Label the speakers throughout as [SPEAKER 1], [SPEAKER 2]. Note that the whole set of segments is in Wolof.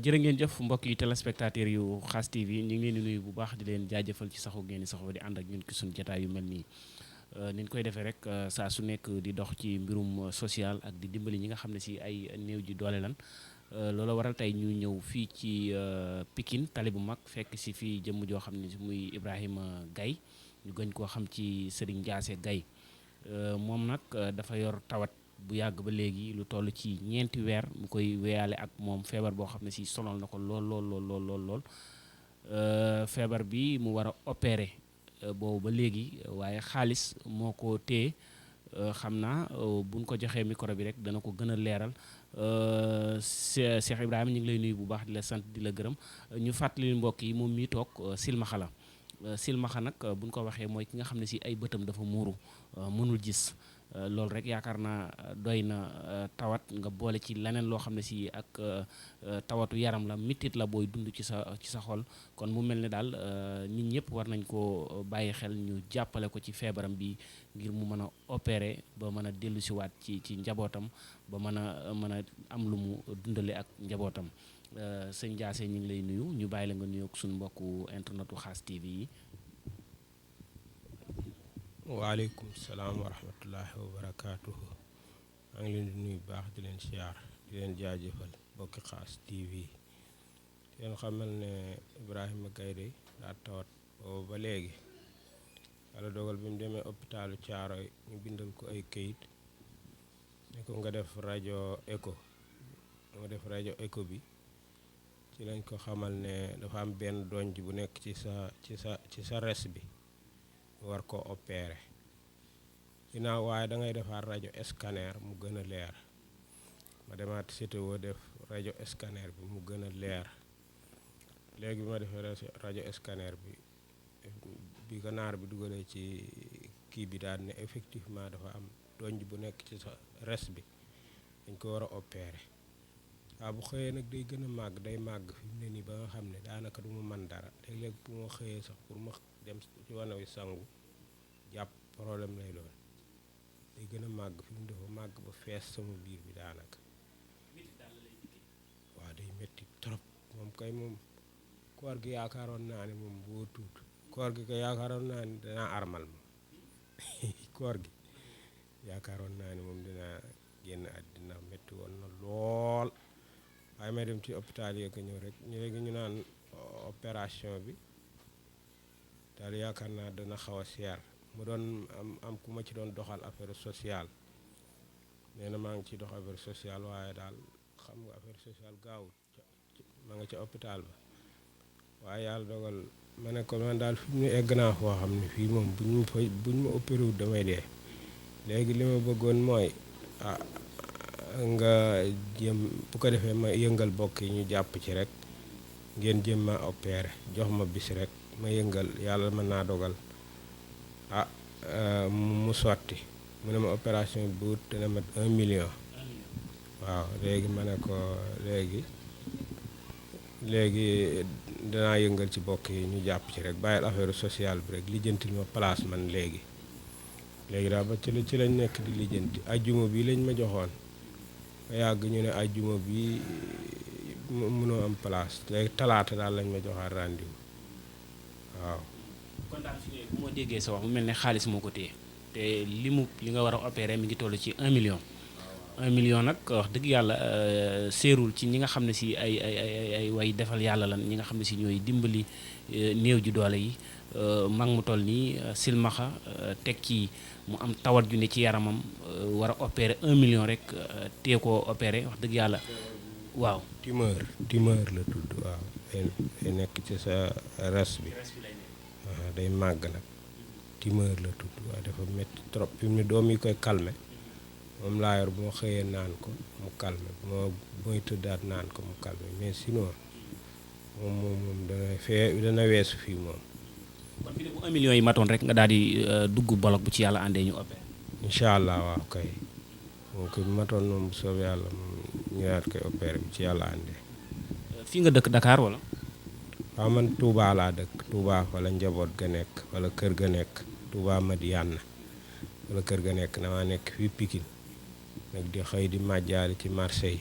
[SPEAKER 1] jërë ngeen jëf mbokk yi téléspectateurs yu Khass TV ñu ngi leen di nuyu bu baax di leen jaajëfal ci saxu ngeen di saxoo di ànd ak ñun ci suñu jotaay yu mel nii ni ñu koy defee rek saa su nekk di dox ci mbirum social ak di dimbali ñi nga xam ne si ay néew ji doole lan loola waral tey ñu ñëw fii ci Pikine tali bu mag fekk si fii jëmm joo xam ne muy Ibrahima Gaye ñu gën koo xam ci Serigne Ndiassé Gaye moom nag dafa yor tawat bu yàgg ba léegi lu toll ci ñeenti weer mu koy weyaale ak moom feebar boo xam ne si sonal na ko lool feebar bi mu war a opérer boobu ba léegi waaye xaalis moo ko téye xam naa buñ ko joxee micro bi rek dana ko gën a leeral Cheikh Ibrahima ñu ngi lay nuyu bu baax di la sant di la gërëm ñu fàttali mbokk yi moom mii toog silmaxa la silmaxa nag buñ ko waxee mooy ki nga xam ne si ay bëtam dafa muuru mënul gis loolu rek yaakaar naa doy na tawat nga boole ci leneen loo xam ne si ak tawatu yaram la mitit la booy dund ci sa xol kon mu mel ne daal nit ñëpp war nañ koo bàyyi xel ñu jàppale ko ci feebaram bi ngir mu mën a opérer ba mën a dellu siwaat ci njabootam ba mën a am lu mu dundale ak njabootam sëñ Ndiassé ñu ngi lay nuyu ñu bàyyi la nga nuyu ak suñu mbokku internetu Khass TV yi.
[SPEAKER 2] waaleykum salaam wa rahmatullahi wa barakaatuhu maa ngi leen di nuyu baax di leen siyaar di leen jaajëfal bokki Khass TV leen xamal ne Ibrahima Gaye daa tawat boobu ba léegi yàlla dogal bi mu demee hôpitalu Thiaroye ñu bindal ko ay këyit ne ko nga def rajo écho bi ci lañ ko xamal ne dafa am benn donj bu nekk ci sa res bi war ko opérer ginnaaw waaye da ngay defaat rajo scanner mu gën a leer ma demaat CTO def rajo scanner bi mu gën a leer léegi bi ma defee rajo scanner bi ko naar bi dugalee ci kii bi daal ne effectivement dafa am donj bu nekk ci sa res bi dañ ko war a opérer waaw bu xëyee nag day gën a màgg day màgg fi mu ne nii ba nga xam ne daanaka du ma mën dara léeg-léeg bu ma xëyee sax pour ma dem ci wane wi sangu jàpp problème lay doon day gën a màgg fi mu dafa màgg ba fees sama biir bi daanaka waaw day métti trop moom kay moom koor gi yaakaaroon naa ne moom boo tuut koor gi kay yaakaaroon naa ne danaa armal moom koor gi yaakaaroon naa ne moom dinaa génn àddina métti woon na lool waaye may dem ci hôpital yi ko ñëw rek ñu léegi ñu naan opération bi daal yaakaar naa dana xaw a seer mu doon am ku ma ci doon doxal affaire sociale nee na maa ngi ciy dox affaire sociale waaye daal xam nga affaire sociale gaawut ma nga ca hôpital ba waaye yàlla dogal ma ne ko man daal fi mu ne egg naa foo xam ne fii moom buñ ma opéré wut damay dee léegi li ma bëggoon mooy nga jëm bu ko defee ma yëngal bokk yi ñu jàpp ci rek ngeen jëm ma opéré jox ma bis rek ma yëngal yàlla mën naa dogal mu sotti mu ne ma opération bi bu dana mat 1 million waaw léegi ma ne ko léegi danaa yëngal ci bokk yi ñu jàpp ci rek bàyyil affaire sociale bi rek lijjantil ma place man léegi daal ba ci lañ nekk di lijjanti ajjuma bi lañ ma joxoon ba yàgg ñu ne ajjuma bi mënoo am place léegi talaata daal lañ ma joxaat rendez-vous waaw.
[SPEAKER 1] kon daal fi bu ma déggee sa wax mu mel ne xaalis moo ko téye te li nga war a opérer mi ngi toll ci 1 million. 1 million nag wax dëgg yàlla seerul ci ñi nga xam ne si ay way defal yàlla lan ñi nga xam ne si ñooy dimbali néew ji doole yi mag mu toll nii silmaxa teg ci mu am tawat ju ne ci yaramam war a opérer 1 million rek téye koo opérer wax dëgg yàlla waaw.
[SPEAKER 2] tumeur la tudd waaw day nekk ci sa res bi waaw day màgg nag tumeur la tudd waaw dafa métti trop fi mu ne doom yi koy calmer moom laa yor bu ma xëyee naan ko mu calmer bu may tëddaat naan ko mu calmer mais sinon moom dana weesu fii moom.
[SPEAKER 1] kon fi ne bu 1 million yi matoon rek nga daal di dugg bolok bu ci yàlla àndee ñu opéré.
[SPEAKER 2] incha allah waaw kay moom ko matoon moom bu soobee yàlla moom ñu daal koy opéré bu ci yàlla àndee.
[SPEAKER 1] fii nga dëkk Dakar wala.
[SPEAKER 2] waaw man Touba laa dëkk Touba fa la njaboot ga nekk wala kër ga nekk Touba Madiana wala kër ga nekk damaa nekk fii Pikine nag di xëy di màjjaali ci marché yi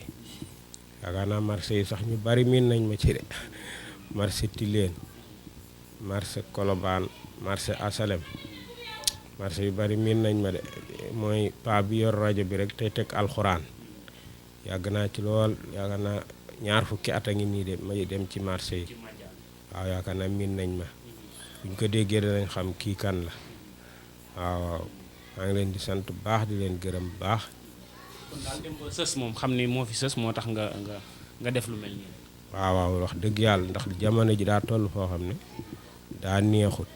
[SPEAKER 2] yaakaar naa marché yi sax ñu bari miin nañ ma ci de marché Tilène marché Colobane marché Asalem marché yu bari miin nañ ma de mooy paa bi yor rajo bi rek tey teg alxuraan yàgg naa ci lool yaakaar naa ñaar fukki at a ngi nii de may dem ci marché yi waaw yaakaar naa miin nañ ma buñ ko déggee danañ xam kii kan la waaw maa ngi leen di sant bu baax di leen gërëm bu baax.
[SPEAKER 1] kon daal dem ba sës moom xam ni moo fi sës moo tax nga def lu mel nii.
[SPEAKER 2] waaw wax dëgg yàlla ndax jamono ji daa toll foo xam ne daa neexut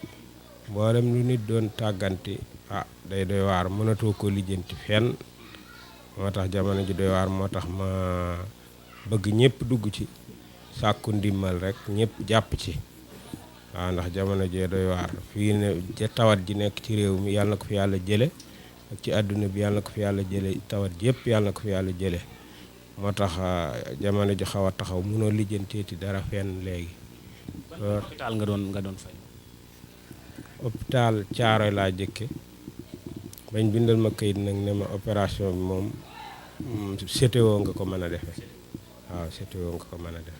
[SPEAKER 2] mboolem lu nit doon tàggante day doy waar mënatoo ko lijjanti fenn moo tax jamono ji doy waar moo tax ma bëgg ñëpp dugg ci sàkku ndimmal rek ñëpp jàpp ci waaw ndax jamono jee doy waar fii ne tawat ji nekk ci réew mi yàlla na ko fi yàlla jële ak ci àdduna bi yàlla na ko fi yàlla jële tawat ji yëpp yàlla na ko fi yàlla jële moo tax jamono ji xaw a taxaw mënoo lijjanteeti dara fenn léegi.
[SPEAKER 1] hôpital nga doon fay.
[SPEAKER 2] hôpital Caaroy laa jëkke bañ bindal ma kayit nag ne ma opération bi moom CTO nga ko mën a defee waaw CTO nga ko mën a defee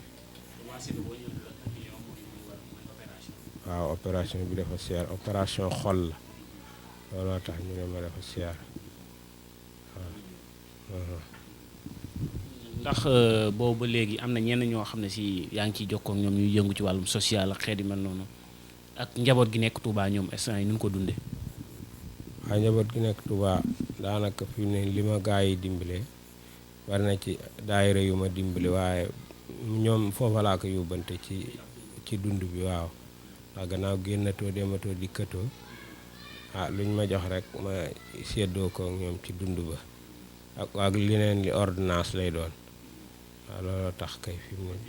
[SPEAKER 2] waaw opération bi dafa seer opération xol la looloo tax ñu ne ma dafa seer waaw.
[SPEAKER 1] ndax boobu ba léegi am na ñenn ñoo xam ne si yaa ngi ciy jokkoo ak ñoom ñuy yëngu ci wàllum social ak xeet yu mel noonu ak njaboot gi nekk Touba ñoom instant yi nu ko dundee.
[SPEAKER 2] waaw njaboot gi nekk Touba daanaka fi mu ne li ma gaa yi dimbalee war na ci daayira yu ma dimbali waaye ñoom foofa laa ko yóbbante ci dund bi waaw ndax gannaaw génnatoo dematoo dikkatoo luñ ma jox rek ma séddoo ko ñoom ci dund ba ak leneen li ordonnance lay doon waaw looloo tax kay fi mu ne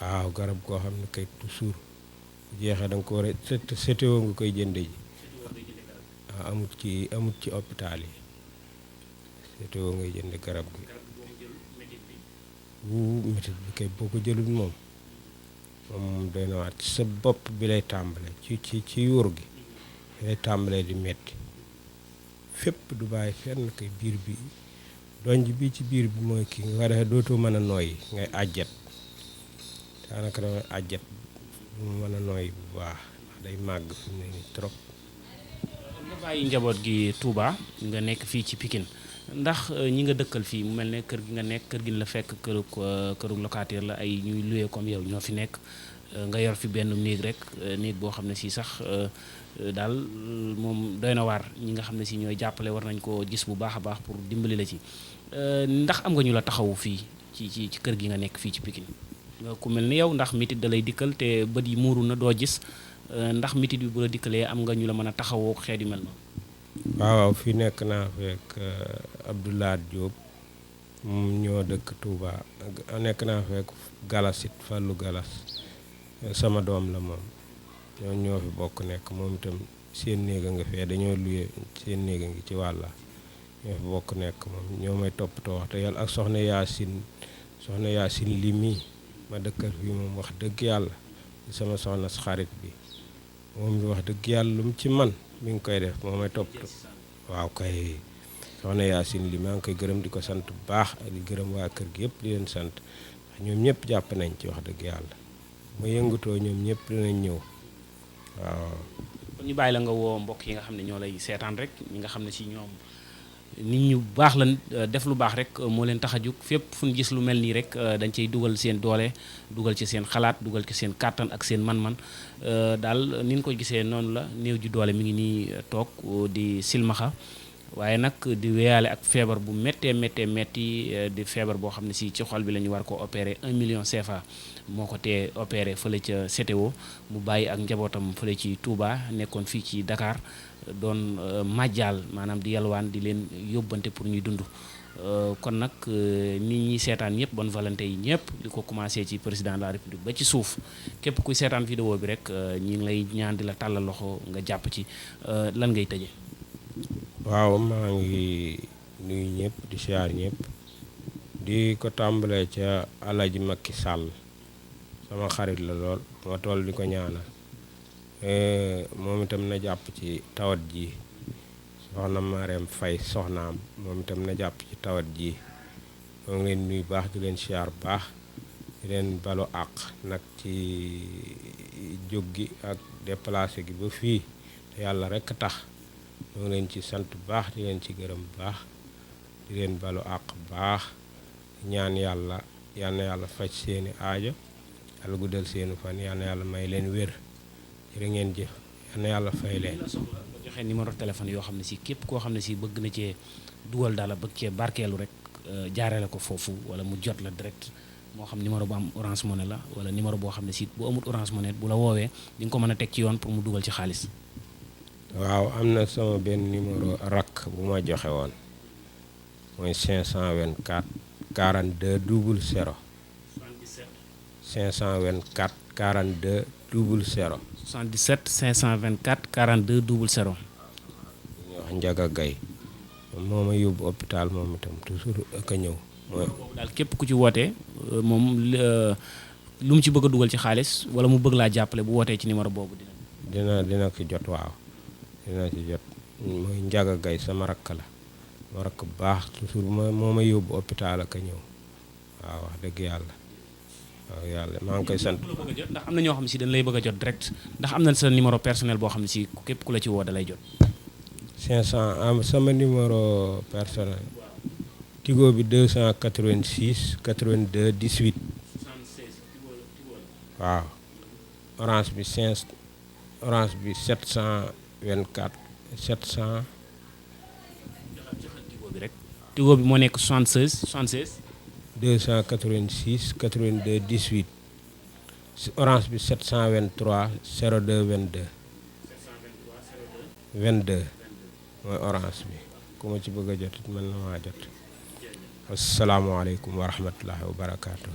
[SPEAKER 2] waaw garab goo xam ne kay toujours jeexee da nga ko war a sétéo nga koy jënde ji waaw amut ci hôpital yi sétéo ngay jënde garab gi métit bi kay boo ko jëlul moom doy na waat ci sa bopp bi lay tàmbale ci yuur gi bi lay tàmbalee di metti fépp du bàyyi fenn kay biir bi donj bi ci biir bi mooy kii nga ko defee dootoo mën a nooyi ngay àjjat daanaka damay àjjat bu mu mën a nooyi bu baax ndax day màgg fi mu ne nii trop.
[SPEAKER 1] nga bàyyi njaboot gi Touba nga nekk fii ci Pikine ndax ñi nga dëkkal fii mu mel ne kër gi nga nekk kër gi la fekk këru locataire la ay ñuy loué comme yow ñoo fi nekk nga yor fi benn néeg rek néeg boo xam ne si sax daal moom doy na waar ñi nga xam ne si ñooy jàppale war nañ koo gis bu baax a baax pour dimbali la ci ndax am nga ñu la taxawu fii ci kër gi nga nekk fii ci Pikine ku mel ni yow ndax mitit da lay dikkal te bët yi muuru na doo gis ndax mitit bi bu la dikkalee am nga ñu la mën a taxawoo xeet yu mel noonu.
[SPEAKER 2] waaw fii nekk naa fekk Abdoulaye Diop ñoo dëkk Touba nekk naa fekk Galas it Fallou Galas sama doom la moom ñoo fi bokk nekk moom itam seen néega nga fee dañoo luye seen néega ngi ci wàlla ñoo fi bokk nekk moom ñoo may toppatoo wax te yàlla ak soxna Yaasin li mii ma dëkkal fii moom wax dëgg yàlla sama soxna xarit bi moom bi wax dëgg yàlla lu mu ci man mi ngi koy def moo may toppatoo waaw kay soxna Yaasin li maa ngi koy gërëm di ko sant bu baax di gërëm waa kër gi yëpp di leen sant ndax ñoom ñëpp jàpp nañ ci wax dëgg yàlla ma yëngatoo ñoom ñëpp dinañ ñëw waaw.
[SPEAKER 1] kon ñu bàyyi la nga woo mbokk yi nga xam ne ñoo lay seetaan rek ñi nga xam ne si ñoom nit ñu baax la def lu baax rek moo leen tax a jóg fépp fu ñu gis lu mel nii rek dañ cay dugal seen doole dugal ci seen xalaat dugal ci seen kàttan ak seen man-man daal ni ñu ko gisee noonu la néew ji doole mi ngi nii toog di silmaxa waaye nag di weyaale ak feebar bu méttee métti di feebar boo xam ne si ci xol bi la ñu war ko opérer 1 million CFA moo ko tee opéré fële ca CTO mu bàyyi ak njabootam fële ci Touba nekkoon fii ci Dakar doon màjjaal maanaam di yalwaan di leen yóbbante pour ñuy dund kon nag nit ñi seetaan ñëpp bonne volonté yi ñëpp di ko commencé ci président de la république ba ci suuf képp kuy seetaan vidéo bi rek ñi ngi lay ñaan di la tàllal loxo nga jàpp ci lan ngay tëje
[SPEAKER 2] waaw maa ngi nuyu ñëpp di siyaar ñëpp di ko tàmbalee ca Alaji Macky Sall sama xarit la lool ma toll di ko ñaanal moom itam na jàpp ci tawat ji soxna Marème Faye soxnaam moom itam na jàpp ci tawat ji moo ngi leen nuyu baax di leen siyaar baax di leen balu àq nag ci jóg gi ak déplacé gi ba fii te yàlla rekk tax moo ngi leen ci sant baax di leen ci gërëm baax di leen balu àq baax ñaan yàlla yal na yàlla faj seeni aajo yàlla guddal seeni fan yal na yàlla may leen wér jërë ngeen jëf yal na yàlla fay leen.
[SPEAKER 1] joxe numéro téléphone yoo xam ne si képp koo xam ne si bëgg na cee dugal daal bëgg cee barkeelu rek jaarale ko foofu wala mu jot la direct moo xam numéro bu am Orange Money la wala numéro boo xam ne si bu amul Orange Money bu la woowee di nga ko mën a teg ci yoon pour mu dugal ci xaalis.
[SPEAKER 2] waaw am na sama benn numéro rakk bu ma joxe woon mooy 524 42 00 524 42 00.
[SPEAKER 1] 77 524 42 00.
[SPEAKER 2] ñu wax Njaga Gay moo ma yóbbu hôpital moom itam toujours ak a ñëw. mooy
[SPEAKER 1] daal képp ku ci wootee moom lu mu ci bëgg a dugal ci xaalis wala mu bëgg laa jàppale bu wootee ci numéro boobu
[SPEAKER 2] dina ko jot waaw dina ci jot mooy Njaga Gay sama rakk la ma rakk bu baax toujours moo ma yóbbu hôpital ak a ñëw waaw wax dëgg yàlla waaw yàlla maa ngi koy sant.
[SPEAKER 1] ndax am na ñoo xam ne si dañ lay bëgg a jot direct ndax am na sa numéro personnel boo xam ne si képp ku la ci woo da lay jot.
[SPEAKER 2] 500 am sama numéro personnel Tigo bi 286 82 18 waaw Orange bi 724 700.
[SPEAKER 1] Tigo bi rek. Tigo bi moo nekk 76
[SPEAKER 2] 286 82 18 Orange bi 723 02 22 22 mooy Orange bi ku ma ci bëgg a jot it mën na maa jot. asalaamaaleykum wa rahmatullahi wa barakaatu.